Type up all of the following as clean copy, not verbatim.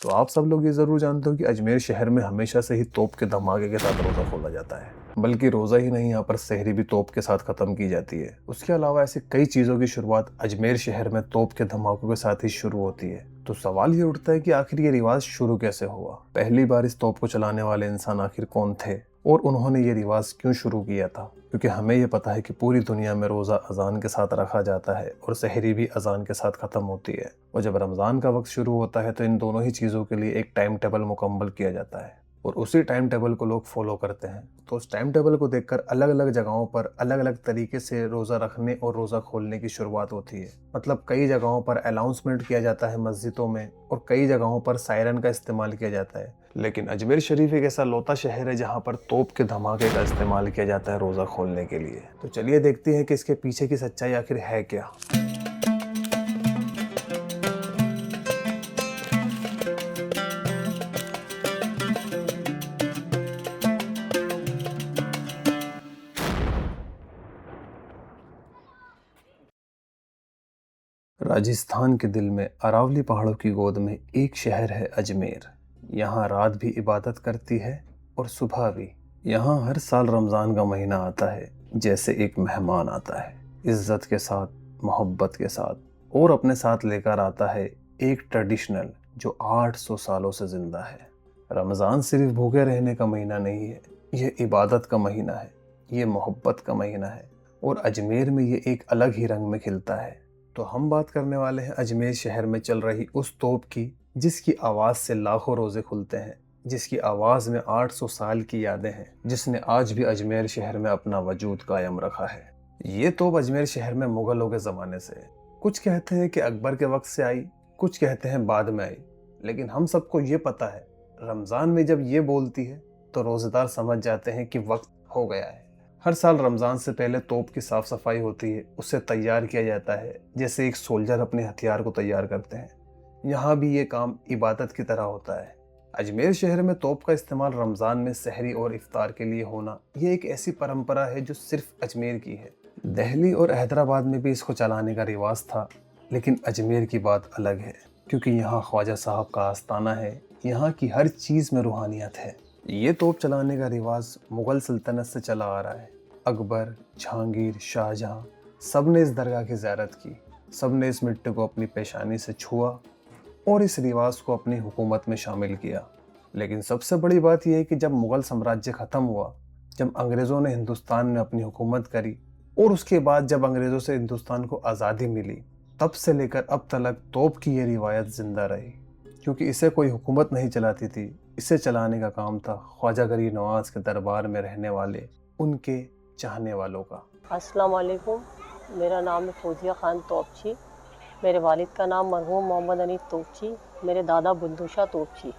तो आप सब लोग ये ज़रूर जानते हो कि अजमेर शहर में हमेशा से ही तोप के धमाके के साथ रोज़ा खोला जाता है। बल्कि रोज़ा ही नहीं, यहाँ पर सहरी भी तोप के साथ ख़त्म की जाती है। उसके अलावा ऐसी कई चीज़ों की शुरुआत अजमेर शहर में तोप के धमाकों के साथ ही शुरू होती है। तो सवाल ये उठता है कि आखिर ये रिवाज शुरू कैसे हुआ? पहली बार इस तोप को चलाने वाले इंसान आखिर कौन थे और उन्होंने ये रिवाज क्यों शुरू किया था? क्योंकि हमें ये पता है कि पूरी दुनिया में रोज़ा अजान के साथ रखा जाता है और सहरी भी अजान के साथ ख़त्म होती है, और जब रमज़ान का वक्त शुरू होता है तो इन दोनों ही चीज़ों के लिए एक टाइम टेबल मुकम्मल किया जाता है और उसी टाइम टेबल को लोग फॉलो करते हैं। तो उस टाइम टेबल को देखकर अलग अलग जगहों पर अलग अलग तरीके से रोज़ा रखने और रोज़ा खोलने की शुरुआत होती है। मतलब कई जगहों पर अनाउंसमेंट किया जाता है मस्जिदों में और कई जगहों पर सायरन का इस्तेमाल किया जाता है। लेकिन अजमेर शरीफ एक ऐसा लौता शहर है जहाँ पर तोप के धमाके का इस्तेमाल किया जाता है रोज़ा खोलने के लिए। तो चलिए देखते हैं कि इसके पीछे की सच्चाई आखिर है क्या। राजस्थान के दिल में अरावली पहाड़ों की गोद में एक शहर है अजमेर। यहाँ रात भी इबादत करती है और सुबह भी। यहाँ हर साल रमज़ान का महीना आता है जैसे एक मेहमान आता है, इज्जत के साथ, मोहब्बत के साथ, और अपने साथ लेकर आता है एक ट्रेडिशनल जो 800 सालों से ज़िंदा है। रमज़ान सिर्फ भूखे रहने का महीना नहीं है, ये इबादत का महीना है, ये मोहब्बत का महीना है, और अजमेर में ये एक अलग ही रंग में खिलता है। तो हम बात करने वाले हैं अजमेर शहर में चल रही उस तोप की जिसकी आवाज़ से लाखों रोज़े खुलते हैं, जिसकी आवाज़ में 800 साल की यादें हैं, जिसने आज भी अजमेर शहर में अपना वजूद कायम रखा है। ये तोप अजमेर शहर में मुग़लों के ज़माने से है। कुछ कहते हैं कि अकबर के वक्त से आई, कुछ कहते हैं बाद में आई, लेकिन हम सबको ये पता है रमज़ान में जब ये बोलती है तो रोज़ेदार समझ जाते हैं कि वक्त हो गया है। हर साल रमज़ान से पहले तोप की साफ़ सफाई होती है, उसे तैयार किया जाता है जैसे एक सोल्जर अपने हथियार को तैयार करते हैं। यहाँ भी ये काम इबादत की तरह होता है। अजमेर शहर में तोप का इस्तेमाल रमज़ान में सहरी और इफ्तार के लिए होना, ये एक ऐसी परंपरा है जो सिर्फ अजमेर की है। दिल्ली और हैदराबाद में भी इसको चलाने का रिवाज था, लेकिन अजमेर की बात अलग है क्योंकि यहाँ ख्वाजा साहब का आस्थाना है, यहाँ की हर चीज़ में रूहानियत है। ये तोप चलाने का रिवाज मुग़ल सल्तनत से चला आ रहा है। अकबर, जहांगीर, शाहजहां, सब ने इस दरगाह की ज़ियारत की, सब ने इस मिट्टी को अपनी पेशानी से छुआ और इस रिवाज को अपनी हुकूमत में शामिल किया। लेकिन सबसे बड़ी बात यह है कि जब मुग़ल साम्राज्य ख़त्म हुआ, जब अंग्रेज़ों ने हिंदुस्तान में अपनी हुकूमत करी और उसके बाद जब अंग्रेज़ों से हिंदुस्तान को आज़ादी मिली, तब से लेकर अब तक तोप की ये रिवायत ज़िंदा रही, क्योंकि इसे कोई हुकूमत नहीं चलाती थी, इसे चलाने का काम था ख्वाजा गरीब नवाज के दरबार में रहने वाले उनके चाहने वालों का। अस्सलाम वालेकुम, मेरा नाम है फौजिया ख़ान तोपची। मेरे वालिद का नाम मरहूम मोहम्मद अनीस तोपची, मेरे दादा बुंदू शाह तोपची,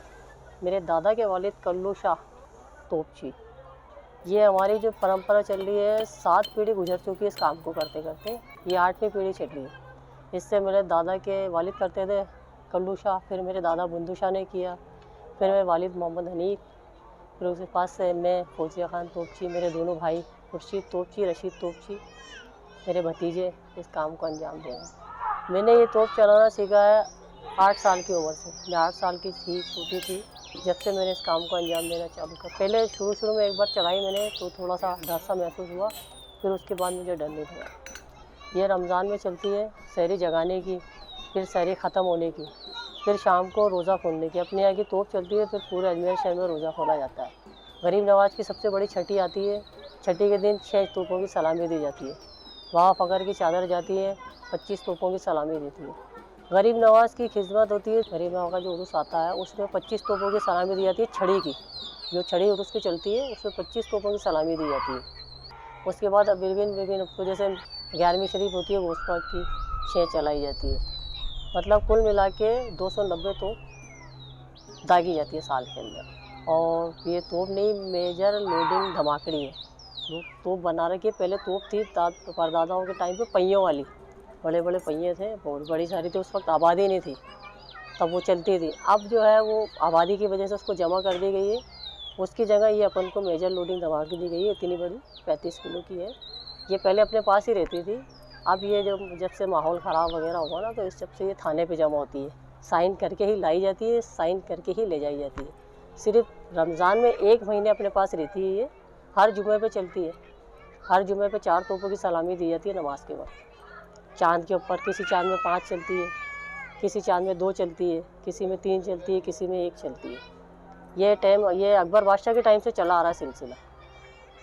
मेरे दादा के वालिद कल्लू शाह तोपची। ये हमारी जो परंपरा चल रही है, 7 पीढ़ी गुजर चुकी है इस काम को करते करते, ये 8वीं पीढ़ी चल रही है। इससे मेरे दादा के वालिद करते थे कल्लू शाह, फिर मेरे दादा बुंदू शाह ने किया, फिर मेरे वालिद मोहम्मद हनीफ, फिर उसके पास से मैं फौजिया ख़ान तोपची, मेरे दोनों भाई खुर्शीद तोपची, रशीद तोपची, मेरे भतीजे इस काम को अंजाम दे रहे हैं। मैंने ये तोप चलाना सीखा है 8 साल की उम्र से। मैं 8 साल की थी, छोटी थी, जब से मैंने इस काम को अंजाम देना चालू किया। पहले शुरू में एक बार चलाई मैंने तो थोड़ा सा डर सा महसूस हुआ, फिर उसके बाद मुझे डर नहीं लगा। ये रमज़ान में चलती है, सहरी जगाने की, फिर सहरी ख़त्म होने की, फिर शाम को रोज़ा खोलने की। अपने यहाँ की तोप चलती है, फिर पूरे अजमेर शहर में रोज़ा खोला जाता है। गरीब नवाज की सबसे बड़ी छठी आती है, छठी के दिन 6 तोपों की सलामी दी जाती है। वहाँ फ़कर की चादर जाती है, 25 तोपों की सलामी देती है। गरीब नवाज की खिदमत होती है, गरीब नवाज का जो उर्स आता है उसमें 25 तोपों की सलामी दी जाती है। छड़ी की जो छड़ी उर्स की चलती है उसमें 25 तोपों की सलामी दी जाती है। उसके बाद अब विभिन्न तो जैसे 11वीं शरीफ होती है, उस पर की 6 चलाई जाती है। मतलब कुल मिला के 290 तोप दागी जाती है साल के अंदर। और ये तोप नहीं, मेजर लोडिंग धमाकड़ी है। तोप बना रखी है। पहले तोप थी परदादाओं के टाइम पे पहियों वाली, बड़े बड़े पहिए थे, बहुत बड़ी सारी थी। उस वक्त आबादी नहीं थी, तब वो चलती थी। अब जो है वो आबादी की वजह से उसको जमा कर दी गई है। उसकी जगह ये अपन को मेजर लोडिंग धमाके दी गई है। इतनी बड़ी 35 किलो की है। ये पहले अपने पास ही रहती थी। अब ये जब से माहौल ख़राब वगैरह हुआ ना, तो इस जब से ये थाने पे जमा होती है। साइन करके ही लाई जाती है, साइन करके ही ले जाई जाती है। सिर्फ रमज़ान में 1 महीने अपने पास रहती है ये, हर जुमे पे चलती है। हर जुमे पे 4 तोपों की सलामी दी जाती है नमाज के बाद। चाँद के ऊपर किसी चाँद में 5 चलती है, किसी चाँद में 2 चलती है, किसी में 3 चलती है, किसी में 1 चलती है। ये अकबर बादशाह के टाइम से चला आ रहा है सिलसिला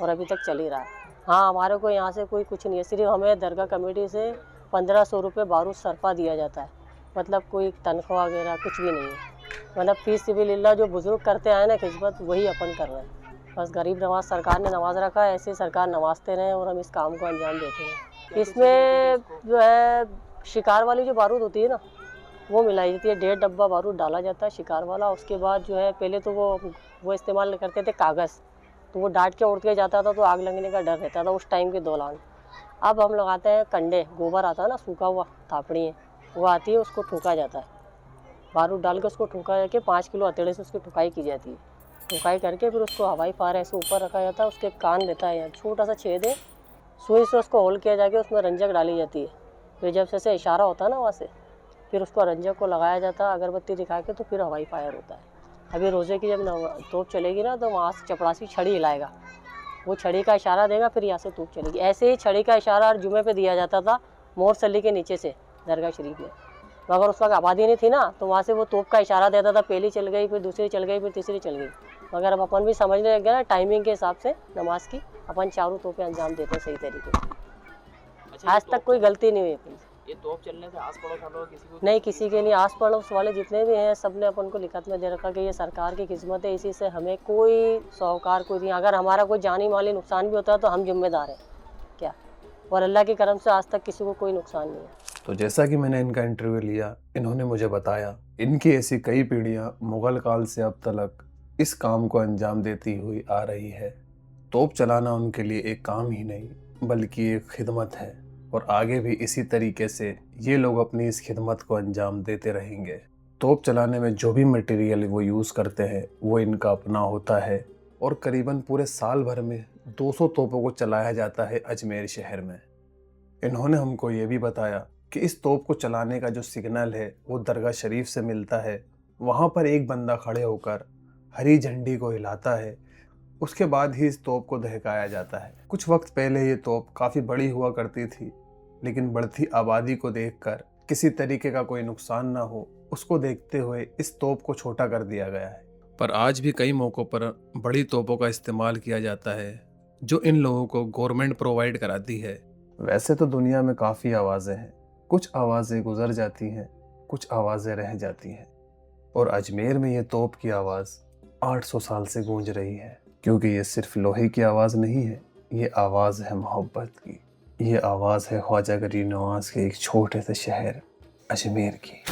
और अभी तक चल ही रहा है। हाँ, हमारे को यहाँ से कोई कुछ नहीं है, सिर्फ हमें दरगाह कमेटी से 1500 रुपये बारूद सरफा दिया जाता है। मतलब कोई तनख्वाह वगैरह कुछ भी नहीं है। मतलब फी सिबिलिल्लाह जो बुज़ुर्ग करते आए ना खिदमत, वही अपन कर रहे हैं। बस गरीब नवाज सरकार ने नवाज रखा है, ऐसे सरकार नवाजते रहें और हम इस काम को अंजाम देते हैं। इसमें जो है शिकार वाली जो बारूद होती है ना, वो मिलाई जाती है। 1.5 डब्बा बारूद डाला जाता है शिकार वाला। उसके बाद जो है पहले तो वो इस्तेमाल करते थे कागज़, तो वो डांट के उड़ के जाता था तो आग लगने का डर रहता था उस टाइम के दौरान। अब हम लगाते हैं कंडे, गोबर आता है ना, सूखा हुआ थापड़ी है, वो आती है, उसको ठोका जाता है। बारूद डाल के उसको ठोका जाके 5 किलो हथेड़े से उसकी ठुकाई की जाती है। ठुकाई करके फिर उसको हवाई फायर ऐसे ऊपर रखा जाता है। उसके कान रहता है यहाँ छोटा सा छेद है, सुई से उसको होल किया जाके उसमें रंजक डाली जाती है। फिर जब से ऐसे इशारा होता है ना वहाँ से, फिर उसको रंजक को लगाया जाता है अगरबत्ती दिखा के, तो फिर हवाई फायर होता है। अभी रोज़े की जब तोप चलेगी ना, तो वहाँ से चपरासी छड़ी हिलाएगा, वो छड़ी का इशारा देगा, फिर यहाँ से तोप चलेगी। ऐसे ही छड़ी का इशारा हर जुमे पे दिया जाता था मोरसली के नीचे से दरगाह शरीफ में। मगर उस वक्त आबादी नहीं थी ना, तो वहाँ से वो तोप का इशारा देता था, पहली चल गई, फिर दूसरी चल गई, फिर तीसरी चल गई। मगर अब अपन भी समझने लग गए ना टाइमिंग के हिसाब से नमाज की, अपन चारों तोपें अंजाम देते हैं सही तरीके से। अच्छा, आज तक कोई गलती नहीं हुई अपनी। ये तोप चलने से आस पड़ोस वालों किसी को नहीं, किसी के नहीं। आस पड़ोस वाले जितने भी हैं सब ने अपन को लिखत में दे रखा कि ये सरकार की खिदमत है, इसी से हमें कोई सौकार कोई नहीं। अगर हमारा कोई जानी माली नुकसान भी होता है तो हम जिम्मेदार हैं क्या, और अल्लाह के करम से आज तक किसी को कोई नुकसान नहीं है। तो जैसा कि मैंने इनका इंटरव्यू लिया, इन्होंने मुझे बताया इनकी ऐसी कई पीढ़ियाँ मुग़ल काल से अब तक इस काम को अंजाम देती हुई आ रही है। तोप चलाना उनके लिए एक काम ही नहीं बल्कि एक खिदमत है, और आगे भी इसी तरीके से ये लोग अपनी इस खिदमत को अंजाम देते रहेंगे। तोप चलाने में जो भी मटेरियल वो यूज़ करते हैं वो इनका अपना होता है, और करीबन पूरे साल भर में 200 तोपों को चलाया जाता है अजमेर शहर में। इन्होंने हमको ये भी बताया कि इस तोप को चलाने का जो सिग्नल है वो दरगाह शरीफ से मिलता है। वहाँ पर एक बंदा खड़े होकर हरी झंडी को हिलाता है, उसके बाद ही इस तोप को दहकाया जाता है। कुछ वक्त पहले ये तोप काफ़ी बड़ी हुआ करती थी, लेकिन बढ़ती आबादी को देखकर किसी तरीके का कोई नुकसान ना हो, उसको देखते हुए इस तोप को छोटा कर दिया गया है। पर आज भी कई मौक़ों पर बड़ी तोपों का इस्तेमाल किया जाता है जो इन लोगों को गवर्नमेंट प्रोवाइड कराती है। वैसे तो दुनिया में काफ़ी आवाज़ें हैं, कुछ आवाज़ें गुजर जाती हैं, कुछ आवाज़ें रह जाती हैं, और अजमेर में ये तोप की आवाज़ 800 साल से गूंज रही है। क्योंकि ये सिर्फ लोहे की आवाज़ नहीं है, ये आवाज़ है मोहब्बत की, ये आवाज़ है ख्वाजा गरीब नवाज के एक छोटे से शहर अजमेर की।